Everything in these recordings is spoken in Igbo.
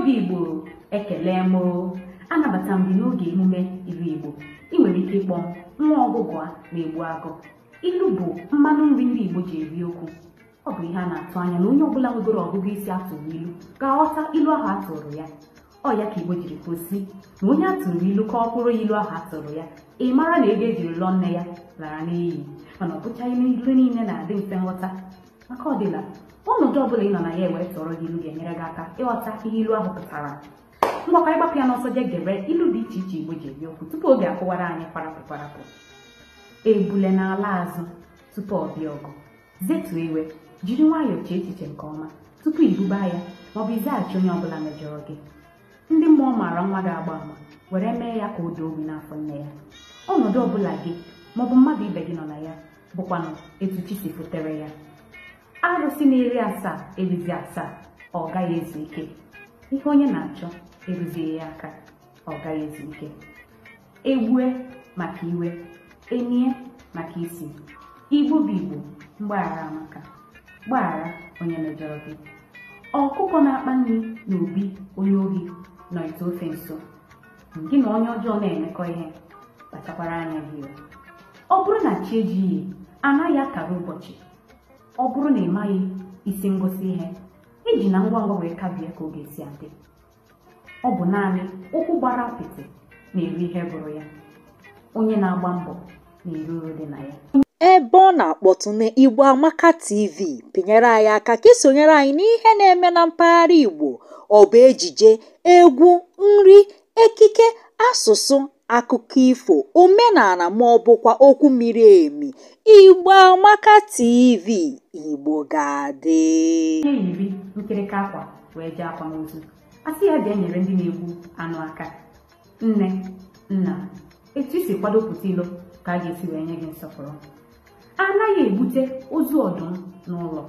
Igbo ekele m anabata m gị n'oge emume ilu Igbo. Ị nwere ike ịkpọ m nwa ọgụgụ a na-egbu agụ. Ilu bụ mmanụ nri ndị Igbo ji eri okwu. Ọ bụ ihe a na-atụ anya na onye ọbụla nwegoro ọgụgụ isi atụrụ ilu ga-aghọta ilu ahụ atụrụ ya. Ọ ya ka Igbo jiri kwụsị na onye atụrụ ilu ka ọ kwụrụ ilu ahụ atụrụ ya, ị mara na ego ejiri lụọ nne ya lara n'iyi. Mana ọ bụchaghị ilu niile na-adị mfe nghọta, maka ọdịla ọnọdụ ọbụla ị nọ na ya wee tọrọ gị ilu ga-enyere gị aka ịghọta ihe ilu ahụ pụtara. Ngwakwa ịgbapụ ya n'ọsọ je gere ilu dị iche iche Igbo ji eri okwu tupu oge akụwara anyị kwarapụ. Ebule n'ala azụ tupu ọ bịa ọgụ. Zetuo iwe, jiri nwayọọ chee echiche nke ọma tupu ibuba ya maọbụ izaghachi onye ọbụla mejọrọ gị. Ndị mmụọ maara nwa ga-agba ama were mee ya ka o doo obi n'afọ nne ya. Ọnọdụ ọbụla gị maọbụ mmadụ ibe gị nọ na ya bụkwanụ etu chi si fotere ya. Arụsị na-eri asaa erizi asaa, ọ gaghị ezu ike. Ihe onye na-achọ eruzie ya aka, ọ gaghị ezu ike. Egbue maka iwe, emie maka isi. Igbo bụ Igbo, mgbaghara amaka. Gbaghara onye mejọrọ gị. Ọkụkọ na-akpa nri na obi onye ohi nọ ite ofe nso. Gị na onye ọjọọ na-emekọ ihe, kpachakwara anya gị. Ọ bụrụ na chi ejighị, anaghị akara ụbọchị. Ọ bụrụ na ị maghị isi ngosi ihe, iji na ngwa ngwa wee kabie ka ọ ga-esi adị. Ọ bụ naanị ụkwụ gbara apịtị na-eri ihe bụrụ ya. Onye na-agba mbọ na-eri uru dị na ya. Ebe ọ na-akpọtụ na Igbo Amaka TV pinyere anyị aka ka isonyere anyị n'ihe na-eme na mpaghara Igbo. Ọ bụ ejije, egwu, nri, ekike, asụsụ, akụkọ ifo, omenala ma ọ bụkwa okwu miri emi. Igbo Amaka TV, Igbo ga-adị. Ihe yiri nkịrịka akwa wee jee akwamozu, asị ya bịa nyere ndị na-egwu anụ aka. Nne, nna, etu isi kwadopụta ilo ka a ga-esi wee nye gị nsọpụrụ. Anaghị ebute ozu ọdụm n'ụlọ.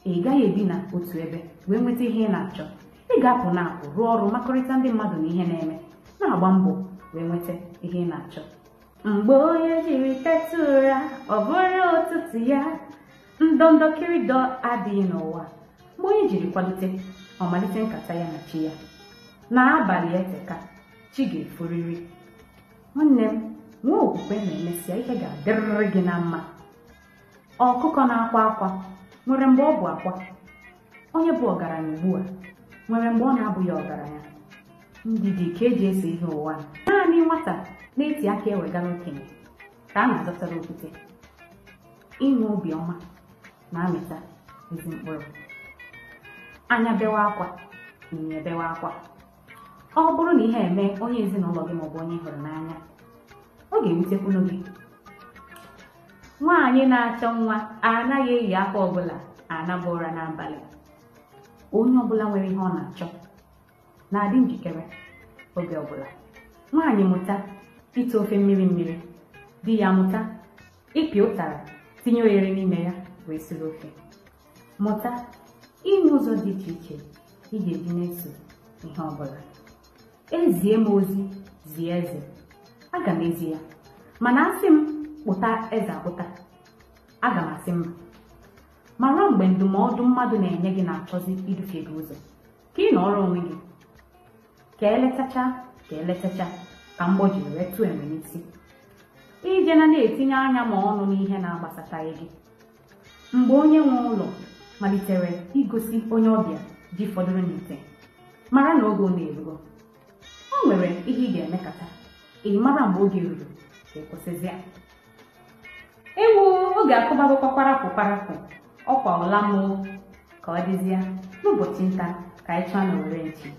Ị gaghị ebi na otu ebe wee nweta ihe ị na-achọ. Ị ga-apụ na-apụ rụọ ọrụ makọrịta ndị mmadụ na ihe na-eme, na-agba mbọ wee nweta ihe ị na-achọ. Mgbe onye jiri teta ụra, ọ bụrụ ụtụtụ ya, ndọndọkịrịdọ adịghị n'ụwa. Mgbe onye jiri kwadote, ọ malite nkata ya na chi ya. N'abalị eteka, chi ga-efuriri. Nwanne m, nwee okwukwe na emesịa ihe ga-adịrịrị gị na mma. Ọkụkọ na-akwa akwa nwere mgbe ọ bụ akwa. Onye bụ ọgaranya ugbu a nwere mgbe ọ na-abụghị ọgaranya. Ndidi ka eji ese ihe ụwa. Naanị nwata na-eti aka ewegara okenye ka a na-azọtara okwute. Inwe obiọma na-amịta ezi mkpụrụ. Anya bewa akwa, inye bewa akwa. Ọ bụrụ na ihe eme onye ezinụlọ gị maọbụ onye hụrụ n'anya, ọ ga-ewutekwunu gị. Nwaanyị na-achọ nwa anaghị eyi akwa ọbụla anaba ụra n'abalị. Onye ọbụla nwere ihe ọ na-achọ na-adị njikere oge ọbụla. Nwaanyị mụta ite ofe mmiri mmiri, di ya mụta ịpị ụtara tinye oghere n'ime ya wee siri ofe. Mụta inwe ụzọ dị iche iche ị ga-eji na-eso ihe ọbụla. Ezie m ozi zie eze, aga m ezi ya. Mana asị m kpụta eze akpụta, aga m asị mma. Mara mgbe ndụmọdụ mmadụ na-enye gị na-achọzi idufe gị ụzọ, ka ị nọrọ onwe gị. Ka eletacha ka mgbọ jiri wee tụọ enwe n'isi. Ije na-etinye anya ma ọnụ n'ihe na-agbasataghị gị. Mgbe onye nwe ụlọ malitere igosi onye ọbịa ji fọdụrụ n'ite, mara na oge ọ na-erugo. O nwere ihe ị ga-emekata, ị mara mgbe oge ruru ka ịkwụsịzịa. Ewu oge akụbagokwa kwarapụ, ọkwa ụla m ka ọ dịzịa n'ụbọchị nta ka anyị chọọ na were nchi.